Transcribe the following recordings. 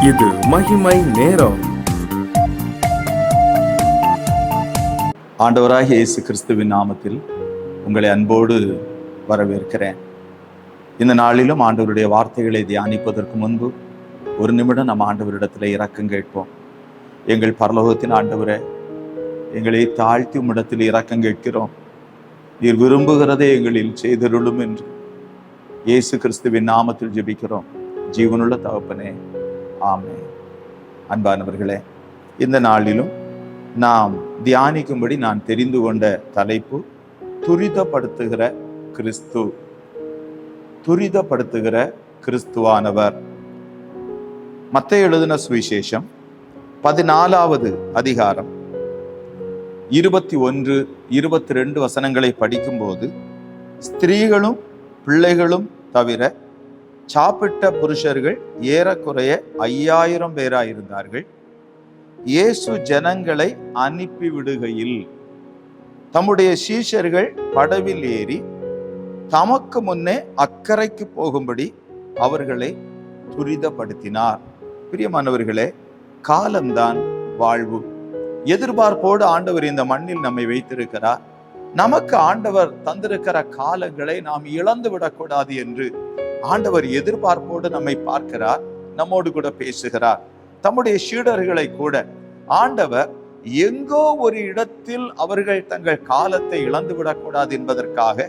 இது மகிமை நேரம். ஆண்டவராகிய இயேசு கிறிஸ்துவின் நாமத்தில் உங்களை அன்போடு வரவேற்கிறேன். இந்த நாளிலும் ஆண்டவருடைய வார்த்தைகளை தியானிப்பதற்கு முன்பு ஒரு நிமிடம் நம்ம ஆண்டவரிடத்தில் இரக்கம் கேட்போம். எங்கள் பரலோகத்தின் ஆண்டவரே, எங்களை தாழ்த்தி உம்மிடத்தில் இரக்கம் கேட்கிறோம். நீர் விரும்புகிறதே எங்களில் செய்தருளும் என்று இயேசு கிறிஸ்துவின் நாமத்தில் ஜெபிக்கிறோம். ஜீவனுள்ள தகப்பனே, ஆமென். அன்பானவர்களே, இந்த நாளிலும் நாம் தியானிக்கும்படி நான் தெரிந்து கொண்ட தலைப்பு துரிதப்படுத்துகிற கிறிஸ்து. துரிதப்படுத்துகிற கிறிஸ்துவானவர். மத்தேயு எழுதின சுவிசேஷம் 14வது அதிகாரம் 21, 22 வசனங்களை படிக்கும்போது, ஸ்திரீகளும் பிள்ளைகளும் தவிர சாப்பிட்ட புருஷர்கள் ஏறக்குறைய 5000 பேராயிருந்தார்கள். இயேசு ஜனங்களை அனுப்பி விடுகையில் தம்முடைய சீஷர்கள் படவில் ஏறி தமக்கு முன்னே அக்கறைக்கு போகும்படி அவர்களை துரிதப்படுத்தினார். பிரியமானவர்களே, காலம்தான் வாழ்வு. எதிர்பார்ப்போடு ஆண்டவர் இந்த மண்ணில் நம்மை வைத்திருக்கிறார். நமக்கு ஆண்டவர் தந்திருக்கிற காலங்களை நாம் இழந்து விடக்கூடாது என்று ஆண்டவர் எதிர்பார்ப்போடு நம்மை பார்க்கிறார், நம்மோடு கூட பேசுகிறார். தம்முடைய சீடர்களை கூட ஆண்டவர் எங்கோ ஒரு இடத்தில் அவர்கள் தங்கள் காலத்தை இழந்து விடக்கூடாது என்பதற்காக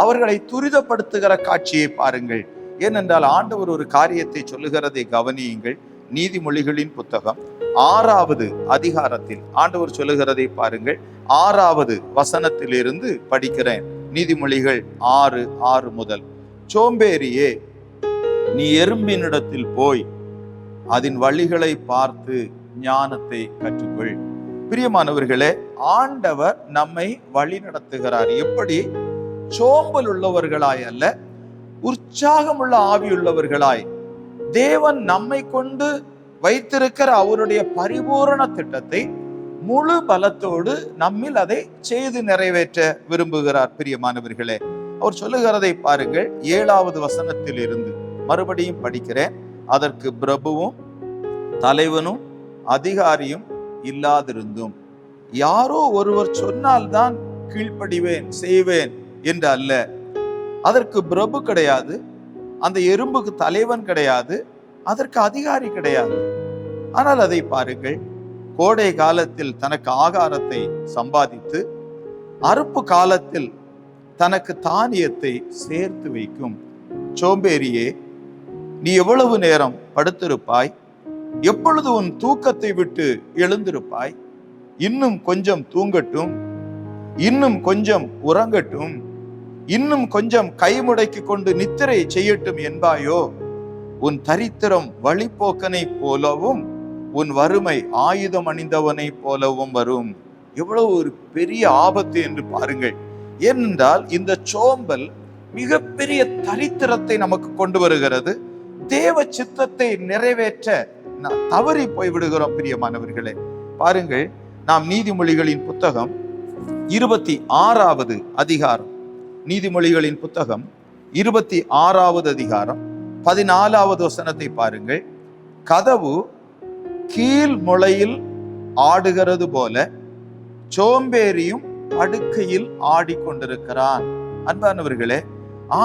அவர்களை துரிதப்படுத்துகிற காட்சியை பாருங்கள். ஏனென்றால் ஆண்டவர் ஒரு காரியத்தை சொல்லுகிறதை கவனியுங்கள். நீதிமொழிகளின் புத்தகம் 6வது அதிகாரத்தில் ஆண்டவர் சொல்லுகிறதை பாருங்கள். 6வது வசனத்திலிருந்து படிக்கிறேன். நீதிமொழிகள் 6:6 முதல். சோம்பேறியே, நீ எறும்பினிடத்தில் போய் அதன் வழிகளை பார்த்து ஞானத்தை கற்றுக்கொள். பிரியமானவர்களே, ஆண்டவர் நம்மை வழி நடத்துகிறார். எப்படி? சோம்பல் உள்ளவர்களாய் அல்ல, உற்சாகமுள்ள ஆவியுள்ளவர்களாய். தேவன் நம்மை கொண்டு வைத்திருக்கிற அவருடைய பரிபூரண திட்டத்தை முழு பலத்தோடு நம்மில் அதை செய்து நிறைவேற்ற விரும்புகிறார். பிரியமானவர்களே, அவர் சொல்லுகிறதை பாருங்கள். 7வது வசனத்தில் இருந்து மறுபடியும் படிக்கிறேன். அதற்கு பிரபுவும் தலைவனும் அதிகாரியும் இல்லாதிருந்தும், யாரோ ஒருவர் சொன்னால்தான் கீழ்ப்படிவேன் செய்வேன் என்று அல்ல. அதற்கு பிரபு கிடையாது, அந்த எறும்புக்கு தலைவன் கிடையாது, அதற்கு அதிகாரி கிடையாது. ஆனால் அதை பாருங்கள். கோடை காலத்தில் தனக்கு ஆகாரத்தை சம்பாதித்து அறுப்பு காலத்தில் தனக்கு தானியத்தை சேர்த்து வைக்கும். சோம்பேறியே, நீ எவ்வளவு நேரம் படுத்திருப்பாய்? எப்பொழுது உன் தூக்கத்தை விட்டு எழுந்திருப்பாய்? இன்னும் கொஞ்சம் தூங்கட்டும், இன்னும் கொஞ்சம் உறங்கட்டும், இன்னும் கொஞ்சம் கைமுடக்கி கொண்டு நித்திரை செய்யட்டும் என்பாயோ? உன் தரித்திரம் வழிபோக்கனை போலவும் உன் வறுமை ஆயுதம் அணிந்தவனை போலவும் வரும். எவ்வளவு ஒரு பெரிய ஆபத்து என்று பாருங்கள். ஏனென்றால் இந்த சோம்பல் மிகப்பெரிய தரித்திரத்தை நமக்கு கொண்டு வருகிறது. தேவ சித்தத்தை நிறைவேற்ற தவறி போய்விடுகிறோம். பிரியமானவர்களே, பாருங்கள். நாம் நீதிமொழிகளின் புத்தகம் 26வது அதிகாரம், நீதிமொழிகளின் புத்தகம் 26வது அதிகாரம் 14வது வசனத்தை பாருங்கள். கதவு கீழ் முளையில் ஆடுகிறது போல சோம்பேறியும் படுக்கையில் ஆடிக்கொண்டிருக்கிறான். அன்பானவர்களே,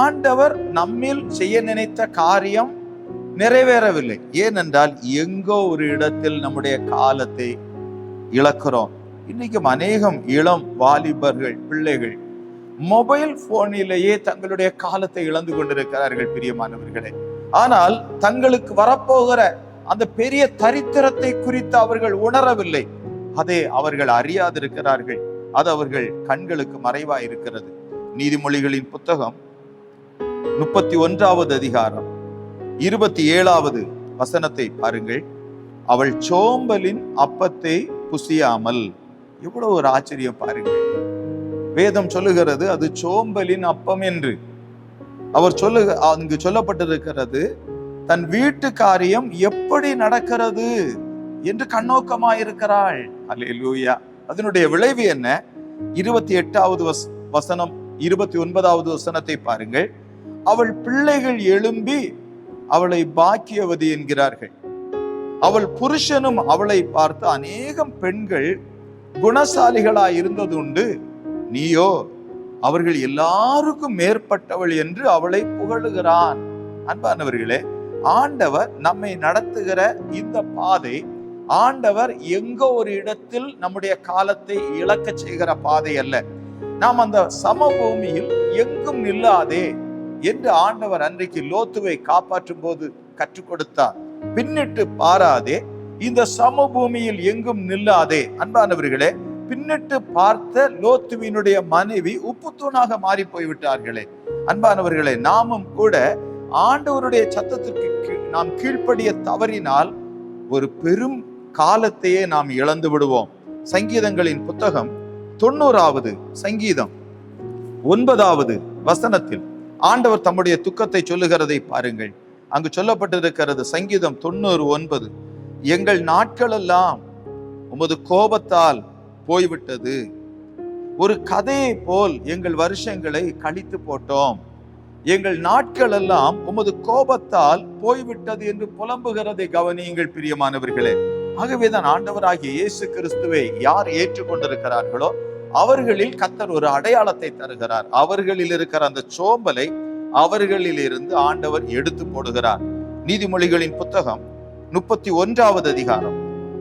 ஆண்டவர் நம்மில் செய்ய நினைத்த காரியம் நிறைவேறவில்லை. ஏனென்றால் எங்கோ ஒரு இடத்தில் நம்முடைய காலத்தை இழக்கிறோம். இன்னைக்கும் அநேகம் இளம் வாலிபர்கள், பிள்ளைகள் மொபைல் போனிலேயே தங்களுடைய காலத்தை இழந்து கொண்டிருக்கிறார்கள். பிரியமானவர்களே, ஆனால் தங்களுக்கு வரப்போகிற அந்த பெரிய தரித்திரத்தை குறித்து அவர்கள் உணரவில்லை. அதை அவர்கள் அறியாதிருக்கிறார்கள். அது அவர்கள் கண்களுக்கு மறைவாய் இருக்கிறது. நீதிமொழிகளின் புத்தகம் 31வது அதிகாரம் 27வது வசனத்தை பாருங்கள். அவள் சோம்பலின் அப்பத்தை புசியாமல். எவ்வளவு ஒரு ஆச்சரியம் பாருங்கள். வேதம் சொல்லுகிறது அது சோம்பலின் அப்பம் என்று. அவர் அங்கு சொல்லப்பட்டிருக்கிறது, தன் வீட்டு காரியம் எப்படி நடக்கிறது என்று கண்ணோக்கமாயிருக்கிறாள். அல்லேலூயா. அதனுடைய விளைவு என்ன? 28வது வசனம் 29வது வசனத்தை பாருங்கள். அவள் பிள்ளைகள் எழும்பி அவளை பாக்கியவதி என்கிறார்கள். அவள் புருஷனும் அவளை பார்த்து, அநேகம் பெண்கள் குணசாலிகளாய் இருந்தது உண்டு, நீயோ அவர்கள் எல்லாருக்கும் மேற்பட்டவள் என்று அவளை புகழுகிறான். அன்பானவர்களே, ஆண்டவர் நம்மை நடத்துகிற இந்த பாதை, ஆண்டவர் எங்கோ ஒரு இடத்தில் நம்முடைய காலத்தை இழக்க செய்கிற பாதை அல்ல. நாம் அந்த சமபூமியில் எங்கும் நில்லாதே என்று ஆண்டவர் அன்றைக்கு லோத்துவை காப்பாற்றும் போது கற்றுக் கொடுத்தார். பின்னிட்டு பாராதே, இந்த சமபூமியில் எங்கும் நில்லாதே. அன்பானவர்களே, பின்னிட்டு பார்த்த லோத்துவினுடைய மனைவி உப்புத்தூணாக மாறி போய்விட்டார்களே. அன்பானவர்களே, நாமும் கூட ஆண்டவருடைய சத்தத்திற்கு நாம் கீழ்ப்படிய தவறினால் ஒரு பெரும் காலத்தையே நாம் இழந்து விடுவோம். சங்கீதங்களின் புத்தகம் 90வது சங்கீதம் 9வது வசனத்தில் ஆண்டவர் தம்முடைய துக்கத்தை சொல்லுகிறதை பாருங்கள். அங்கு சொல்லப்பட்டிருக்கிறது, சங்கீதம் 90:9, எங்கள் நாட்கள் எல்லாம் உமது கோபத்தால் போய்விட்டது, ஒரு கதையை போல் எங்கள் வருஷங்களை கழித்து போட்டோம், எங்கள் நாட்கள் எல்லாம் உமது கோபத்தால் போய்விட்டது என்று புலம்புகிறதை கவனியுங்கள் பிரியமானவர்களே. ஆகவேதான் ஆண்டவராகிய இயேசு கிறிஸ்துவை யார் ஏற்றுக்கொண்டிருக்கிறார்களோ அவர்களில் கர்த்தர் ஒரு அடையாளத்தை தருகிறார். அவர்களில் இருக்கிற அந்த சோம்பலை அவர்களில் இருந்து ஆண்டவர் எடுத்து போடுகிறார். நீதிமொழிகளின் புத்தகம் 31வது அதிகாரம்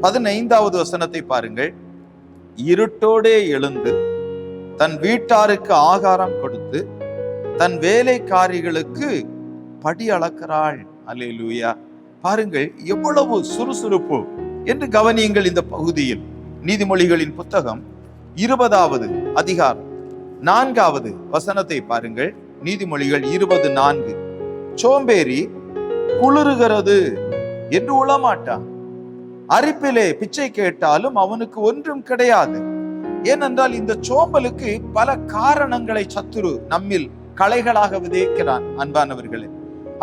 15வது வசனத்தை பாருங்கள். இருட்டோடே எழுந்து தன் வீட்டாருக்கு ஆகாரம் கொடுத்து தன் வேலைக்காரிகளுக்கு படி அளக்கிறாள். அல்லேலூயா. பாருங்கள் எவ்வளவு சுறுசுறுப்பு என்று கவனியுங்கள். இந்த பகுதியில் நீதிமொழிகளின் புத்தகம் 20வது அதிகாரம் 4வது வசனத்தை பாருங்கள். நீதிமொழிகள் 20:4, சோம்பேறி குளிருகிறது என்று உளமாட்டான், அரிப்பிலே பிச்சை கேட்டாலும் அவனுக்கு ஒன்றும் கிடையாது. ஏனென்றால் இந்த சோம்பலுக்கு பல காரணங்களை சத்துரு நம்மில் களைகளாக விதைக்கிறான். அன்பானவர்களே,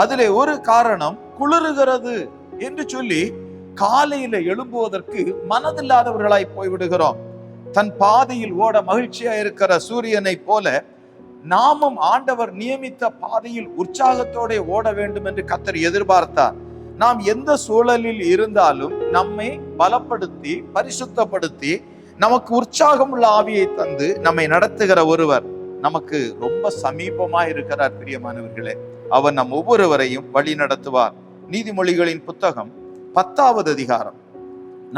அதிலே ஒரு காரணம் குளிருகிறது என்று சொல்லி காலையில எழும்புவதற்கு மனதில்லாதவர்களாய் போய்விடுகிறோம். தன் பாதையில் ஓட மகிழ்ச்சியா இருக்கிற சூரியனை போல நாமும் ஆண்டவர் நியமித்த பாதையில் உற்சாகத்தோட ஓட வேண்டும் என்று கர்த்தர் எதிர்பார்த்தார். நாம் எந்த சூழலில் இருந்தாலும் நம்மை பலப்படுத்தி பரிசுத்தப்படுத்தி நமக்கு உற்சாகம் உள்ள ஆவியை தந்து நம்மை நடத்துகிற ஒருவர் நமக்கு ரொம்ப சமீபமா இருக்கிறார். பிரியமானவர்களே, அவர் நம் ஒவ்வொருவரையும் வழி நடத்துவார். நீதிமொழிகளின் புத்தகம் 10வது அதிகாரம்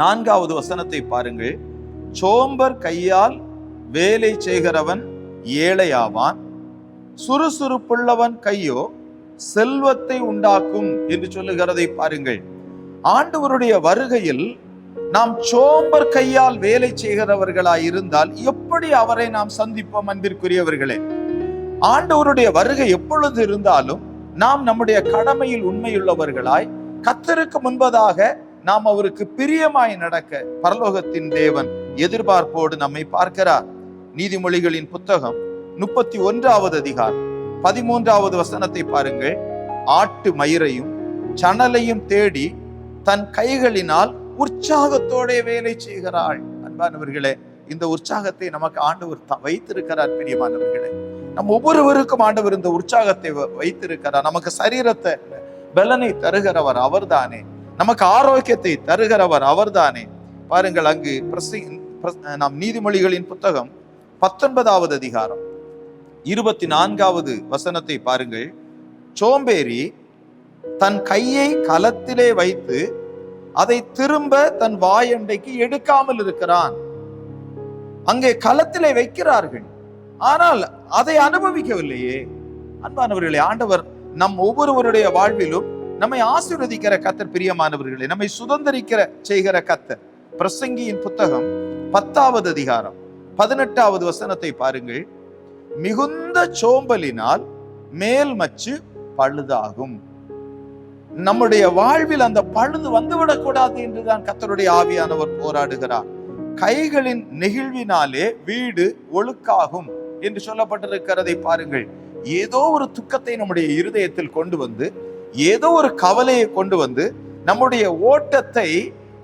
4வது வசனத்தை பாருங்கள். சோம்பர் கையால் வேலை செய்கிறவன் ஏழையாவான், சுறுசுறுப்புள்ளவன் கையோ செல்வத்தை உண்டாக்கும் என்று சொல்லுகிறதை பாருங்கள். ஆண்டவருடைய வருகையில் நாம் சோம்பர் கையால் வேலை செய்கிறவர்களாய் இருந்தால் எப்படி அவரை நாம் சந்திப்போம்? அன்பிற்குரியவர்களே, ஆண்டவருடைய வருகை எப்பொழுது இருந்தாலும் நாம் நம்முடைய கடமையில் உண்மையுள்ளவர்களாய் கர்த்தருக்கு முன்பதாக நாம் அவருக்கு பிரியமாய் நடக்க பரலோகத்தின் தேவன் எதிர்பார்ப்போடு நம்மை பார்க்கிறார். நீதிமொழிகளின் புத்தகம் 31வது அதிகாரம் 13வது வசனத்தை பாருங்கள். ஆட்டு மயிரையும் சணலையும் தேடி தன் கைகளினால் உற்சாகத்தோட வேலை செய்கிறாள். அன்பானவர்களே, இந்த உற்சாகத்தை நமக்கு ஆண்டவர் வைத்திருக்கிறார். பிரியமானவர்களே, நம் ஒவ்வொருவருக்கும் ஆண்டவர் இந்த உற்சாகத்தை வைத்திருக்கிறார். நமக்கு சரீரத்தை பலனை தருகிறவர் அவர்தானே, நமக்கு ஆரோக்கியத்தை தருகிறவர் அவர்தானே. பாருங்கள், அங்கு நாம் நீதிமொழிகளின் புத்தகம் 19வது அதிகாரம் 24வது வசனத்தை பாருங்கள். சோம்பேறி தன் கையை களத்திலே வைத்து அதை திரும்ப தன் வாயண்டைக்கு எடுக்காமல் இருக்கிறான். அங்கே களத்திலே வைக்கிறார்கள், ஆனால் அதை அனுபவிக்கவில்லையே. அன்பானவர்களே, ஆண்டவர் நம் ஒவ்வொருவருடைய வாழ்விலும் நம்மை ஆசீர்வதிக்கிற கர்த்தர். பிரியமானவர்களே, நம்மை சுதந்திரிக்கிற செய்கிற கர்த்தர். பிரசங்கியின் புத்தகம் 10வது அதிகாரம் 18வது வசனத்தை பாருங்கள். மிகுந்த சோம்பலினால் மேல் மச்சு பழுதாகும். நம்முடைய வாழ்வில் அந்த பழுது வந்துவிடக் கூடாது என்றுதான் கர்த்தருடைய ஆவியானவர் போராடுகிறார். கைகளின் நெகிழ்வினாலே வீடு ஒழுக்காகும் என்று சொல்லப்பட்டிருக்கிறதை பாருங்கள். ஏதோ ஒரு துக்கத்தை நம்முடைய இருதயத்தில் கொண்டு வந்து, ஏதோ ஒரு கவலையை கொண்டு வந்து நம்முடைய ஓட்டத்தை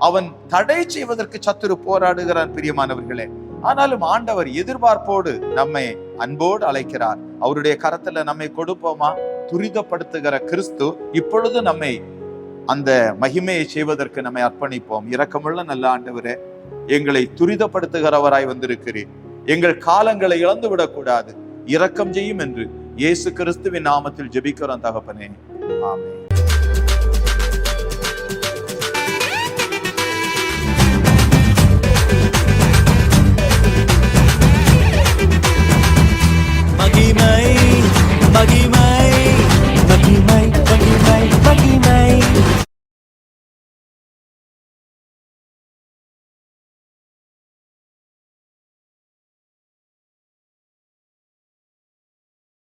அவன் தடை செய்வதற்கு சத்துரு போராடுகிறான். பிரியமானவர்களே, ஆனாலும் ஆண்டவர் எதிர்பார்ப்போடு நம்மை அன்போடு அழைக்கிறார். அவருடைய கரத்துல நம்மை கொடுப்போமா? துரிதப்படுத்துகிற கிறிஸ்து இப்பொழுது நம்மை அந்த மகிமையை செய்வதற்கு நம்மை அர்ப்பணிப்போம். இரக்கமுள்ள நல்ல ஆண்டவரே, எங்களை துரிதப்படுத்துகிறவராய் வந்திருக்கிறீர். எங்கள் காலங்களை இழந்து விடக்கூடாது, இரக்கம் செய்யும் என்று இயேசு கிறிஸ்துவின் நாமத்தில் ஜெபிக்கிறோம் தகப்பனே, ஆமென்.